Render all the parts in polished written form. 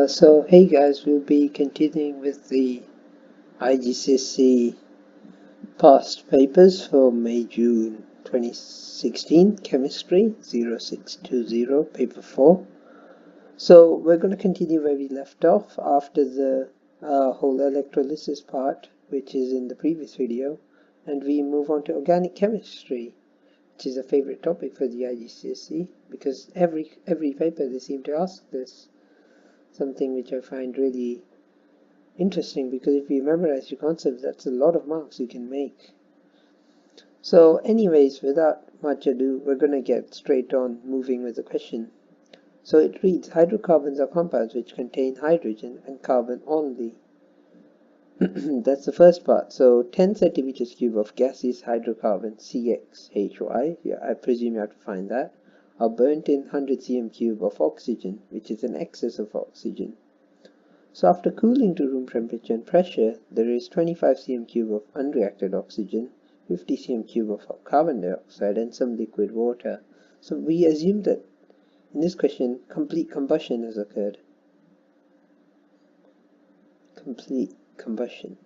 So hey guys, we'll be continuing with the IGCSE past papers for May-June 2016, Chemistry 0620, Paper 4. So we're going to continue where we left off after the whole electrolysis part, which is in the previous video, and we move on to organic chemistry, which is a favorite topic for the IGCSE, because every paper they seem to ask this. Something which I find really interesting, because if you memorize your concepts, that's a lot of marks you can make. So anyways, without much ado, we're going to get straight on moving with the question. So it reads, hydrocarbons are compounds which contain hydrogen and carbon only. That's the first part. So 10 centimeters cube of gaseous hydrocarbon CXHY, yeah, I presume you have to find that, are burnt in 100 cm cube of oxygen, which is an excess of oxygen. So after cooling to room temperature and pressure, there is 25 cm cube of unreacted oxygen, 50 cm cube of carbon dioxide, and some liquid water. So we assume that in this question, complete combustion has occurred. Complete combustion,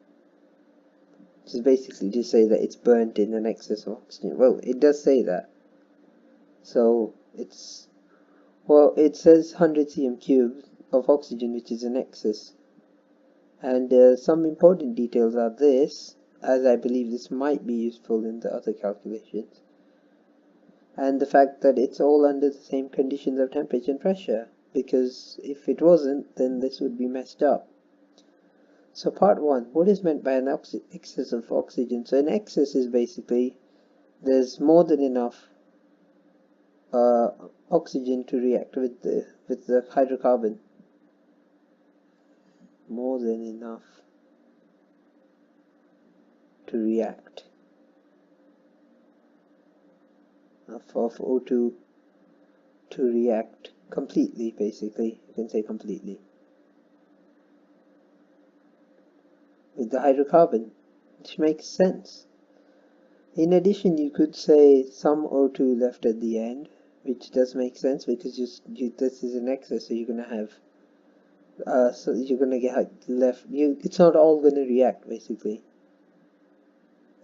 which is basically to say that it's burnt in an excess of oxygen. Well, it does say that. So it's, well, it says 100 cm cubes of oxygen, which is an excess. And some important details are this, as I believe this might be useful in the other calculations, and the fact that it's all under the same conditions of temperature and pressure, because if it wasn't, then this would be messed up. So part 1, what is meant by an excess of oxygen? So an excess is basically there's more than enough oxygen to react with the hydrocarbon. More than enough to react of O2 to react completely, basically, you can say completely, with the hydrocarbon, which makes sense. In addition, you could say some O2 left at the end, which does make sense, because this is an excess, so you're going to have so you're going to get left, it's not all going to react basically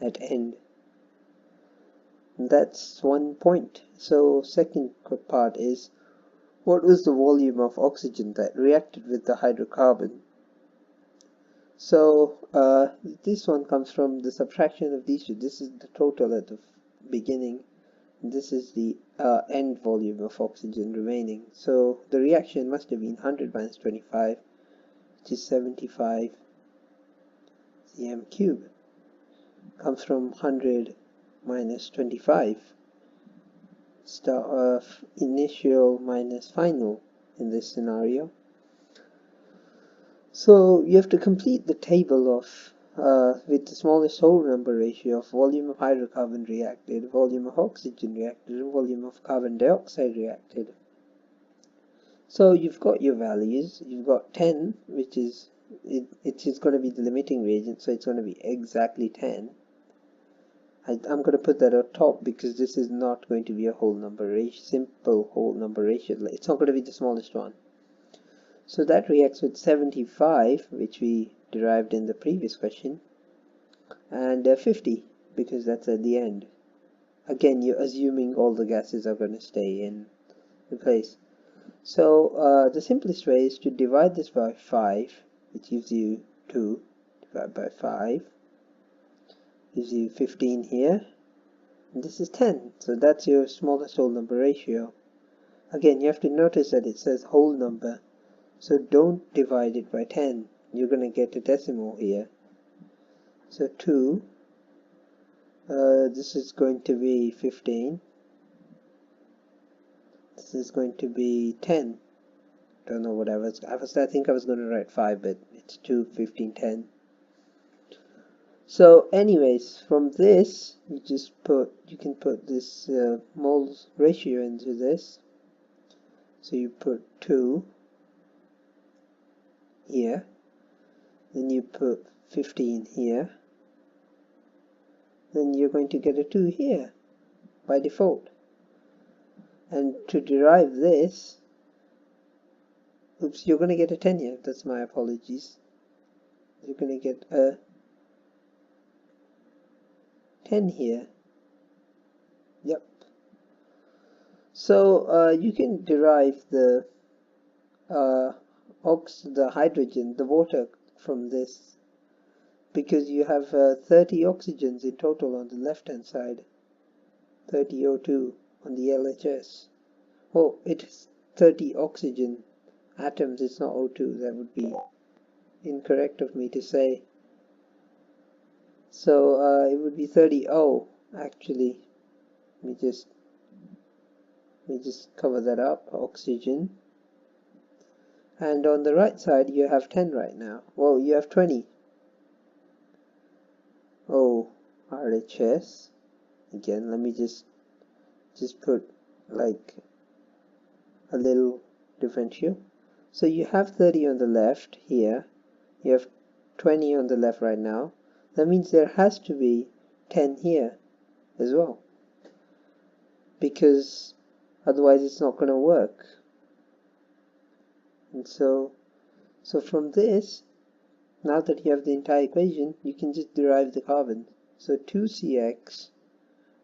at end. And that's one point. So second part is, what was the volume of oxygen that reacted with the hydrocarbon? So this one comes from the subtraction of these two. This is the total at the beginning. This is the end volume of oxygen remaining. So the reaction must have been 100 minus 25, which is 75 cm cube. Comes from 100 minus 25, initial minus final in this scenario. So you have to complete the table of with the smallest whole number ratio of volume of hydrocarbon reacted, volume of oxygen reacted, and volume of carbon dioxide reacted. So you've got your values. You've got 10, which is it's going to be the limiting reagent, so it's going to be exactly 10. I'm going to put that on top because this is not going to be a whole number ratio, simple whole number ratio. It's not going to be the smallest one. So that reacts with 75, which we derived in the previous question, and 50, because that's at the end. Again, you're assuming all the gases are going to stay in place. So the simplest way is to divide this by 5, which gives you 2 divided by 5, gives you 15 here, and this is 10. So that's your smallest whole number ratio. Again, you have to notice that it says whole number, so don't divide it by 10. You're going to get a decimal here. So 2, this is going to be 15. This is going to be 10. Don't know what I think I was going to write 5, but it's 2, 15, 10. So anyways, from this, you can put this moles ratio into this. So you put 2 here, then you put 15 here, then you're going to get a 2 here by default. And to derive this, Oops, you're going to get a 10 here. That's my apologies. You're going to get a 10 here. Yep. So you can derive the hydrogen, the water, from this, because you have 30 oxygens in total on the left hand side, 30 O2 on the LHS. Oh, it's 30 oxygen atoms, it's not O2. That would be incorrect of me to say. So it would be 30 O actually. Let me just cover that up. Oxygen. And on the right side you have 10 right now. Well, you have 20. Oh, RHS. Again, let me just put like a little differential. So you have 30 on the left here. You have 20 on the left right now. That means there has to be 10 here as well, because otherwise it's not going to work. And so from this, now that you have the entire equation, you can just derive the carbon. So 2CX,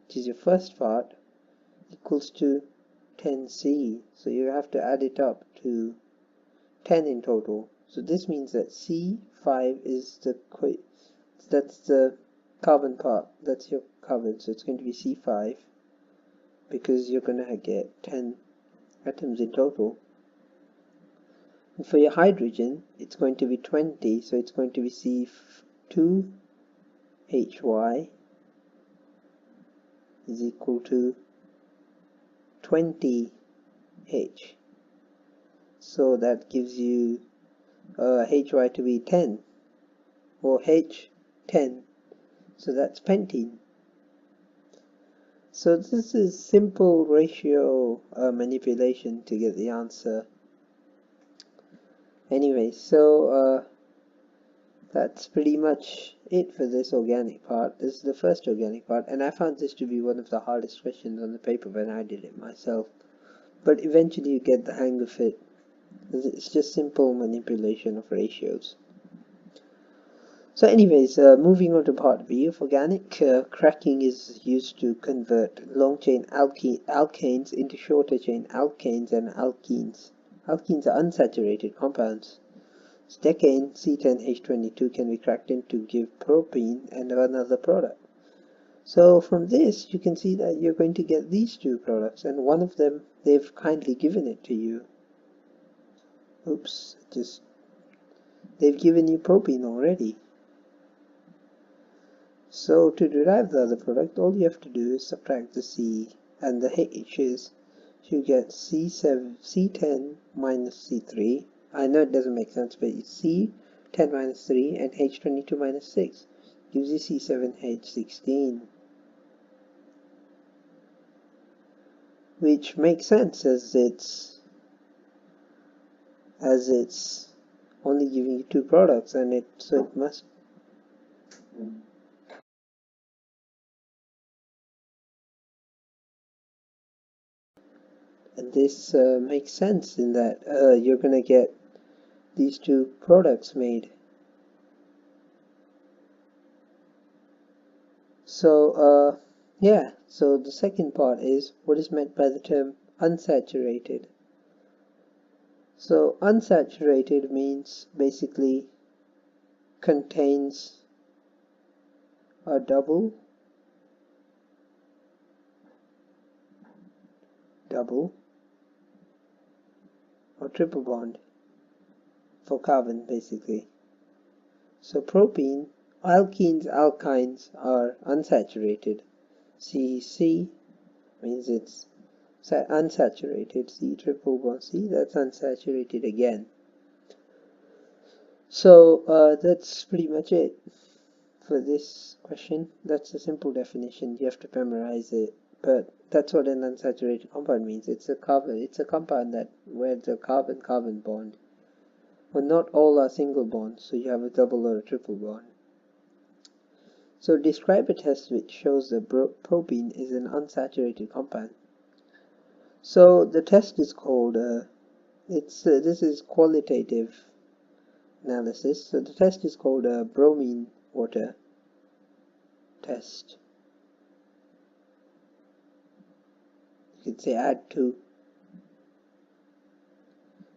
which is your first part, equals to 10C. So you have to add it up to 10 in total. So this means that C5 is that's the carbon part. That's your carbon. So it's going to be C5, because you're going to get 10 atoms in total. And for your hydrogen, it's going to be 20. So it's going to be C2HY is equal to 20H. So that gives you HY to be 10, or H10. So that's pentene. So this is simple ratio manipulation to get the answer. Anyway, so that's pretty much it for this organic part. This is the first organic part, and I found this to be one of the hardest questions on the paper when I did it myself. But eventually you get the hang of it. It's just simple manipulation of ratios. So anyways, moving on to part B of organic, cracking is used to convert long chain alkanes into shorter chain alkanes and alkenes. Alkenes are unsaturated compounds. Decane C10H22 can be cracked in to give propene and another product. So from this you can see that you're going to get these two products, and one of them they've kindly given it to you. Oops, they've given you propene already. So to derive the other product, all you have to do is subtract the C and the H's. So you get C10 minus C3. I know it doesn't make sense, but it's C10 minus 3 and H22 minus 6 gives you C7H16. Which makes sense as it's only giving you two products, and so it must. And this makes sense in that you're going to get these two products made. So yeah, so the second part is what is meant by the term unsaturated. So unsaturated means basically contains a double or triple bond for carbon basically. So propene, alkenes, alkynes are unsaturated. C means it's unsaturated. C triple bond C, that's unsaturated again. So that's pretty much it for this question. That's a simple definition. You have to memorize it, but that's what an unsaturated compound means. It's a compound that where the carbon-carbon bond, but not all are single bonds, so you have a double or a triple bond. So describe a test which shows that propene is an unsaturated compound. So the test is called This is qualitative analysis. So the test is called a bromine water test. You could say add to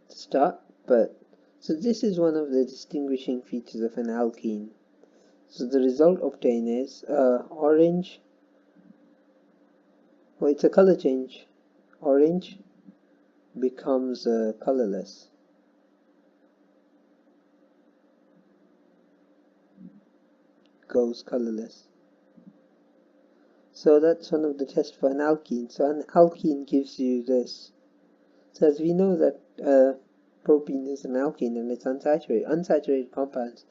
start, but so this is one of the distinguishing features of an alkene. So the result obtained is orange. Well, it's a color change. Orange becomes colorless. Goes colorless. So that's one of the tests for an alkene. So an alkene gives you this. So as we know that propene is an alkene and it's unsaturated. Unsaturated compounds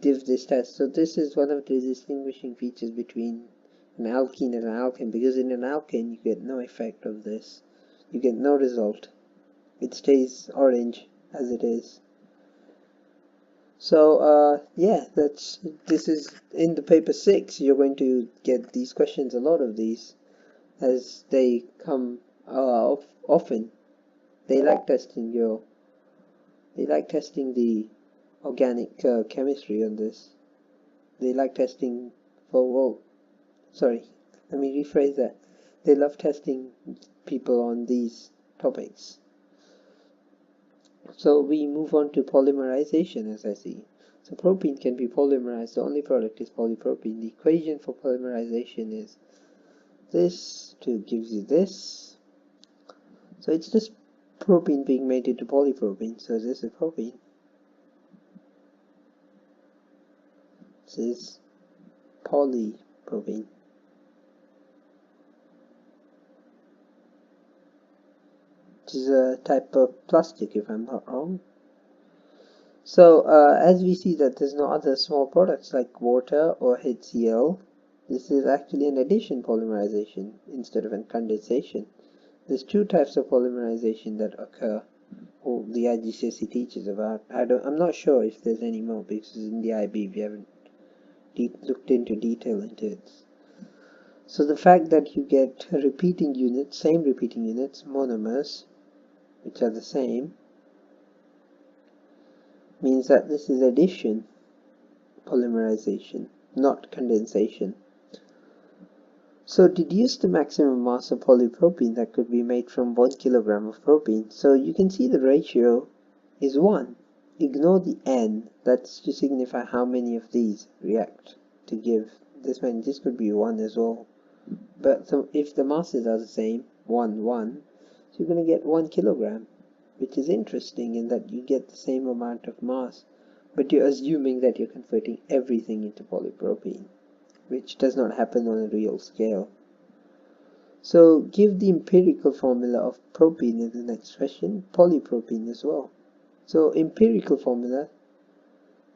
give this test. So this is one of the distinguishing features between an alkene and an alkane, because in an alkane you get no effect of this. You get no result. It stays orange as it is. So yeah, this is in the paper 6. You're going to get these questions, a lot of these, as they come often. They like testing the organic chemistry on this. They like testing for, sorry, let me rephrase that. They love testing people on these topics. So we move on to polymerization, as I see. So propene can be polymerized. The only product is polypropene. The equation for polymerization is this to gives you this. So it's just propene being made into polypropene. So this is propene. This is polypropene. Which is a type of plastic, if I'm not wrong. So as we see that there's no other small products like water or HCl, this is actually an addition polymerization instead of a condensation. There's two types of polymerization that occur, or the IGCSE teaches about. I'm not sure if there's any more, because in the IB we haven't looked into detail into it. So the fact that you get repeating units, same repeating units, monomers, which are the same, means that this is addition polymerization, not condensation. So deduce the maximum mass of polypropene that could be made from 1 kilogram of propene. So you can see the ratio is 1. Ignore the n, that's to signify how many of these react to give this many. This could be 1 as well. But so if the masses are the same, 1, 1, so you're going to get 1 kilogram, which is interesting in that you get the same amount of mass, but you're assuming that you're converting everything into polypropene, which does not happen on a real scale. So give the empirical formula of propene in the next question, polypropene as well. So empirical formula,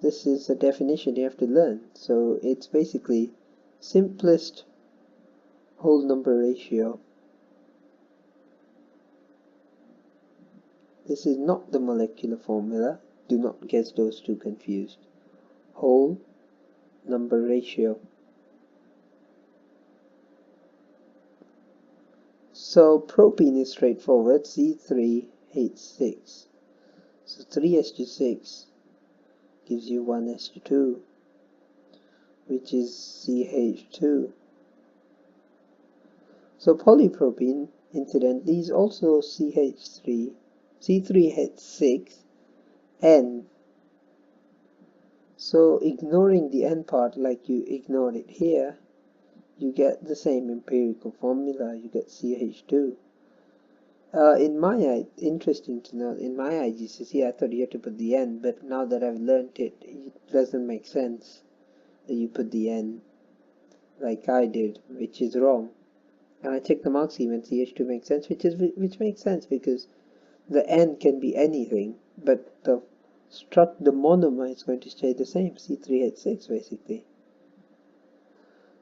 this is a definition you have to learn. So it's basically simplest whole number ratio. This is not the molecular formula. Do not get those two confused. Whole number ratio. So propene is straightforward, C3H6. So 3s2 gives you 1s2, which is CH2. So polypropene, incidentally, is also CH3, C3H6, N. So ignoring the N part like you ignored it here, you get the same empirical formula, you get CH2. Interesting to note, in my IGCSE I thought you had to put the N, but now that I've learnt it, it doesn't make sense that you put the N like I did, which is wrong. And I checked the mark scheme and CH2 makes sense, which makes sense because the N can be anything, but the monomer is going to stay the same, C3H6 basically.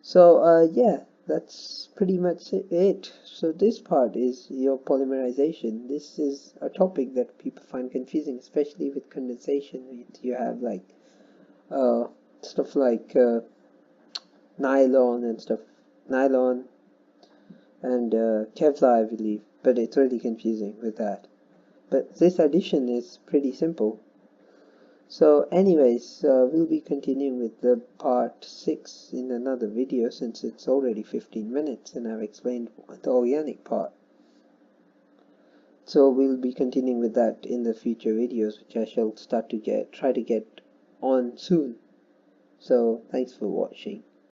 So yeah, that's pretty much it. So this part is your polymerization. This is a topic that people find confusing, especially with condensation. You have like stuff like nylon and stuff, nylon and Kevlar, I believe, but it's really confusing with that. but this addition is pretty simple. So anyways, we'll be continuing with the part 6 in another video, since it's already 15 minutes and I've explained the organic part. So we'll be continuing with that in the future videos, which I shall try to get on soon. So thanks for watching.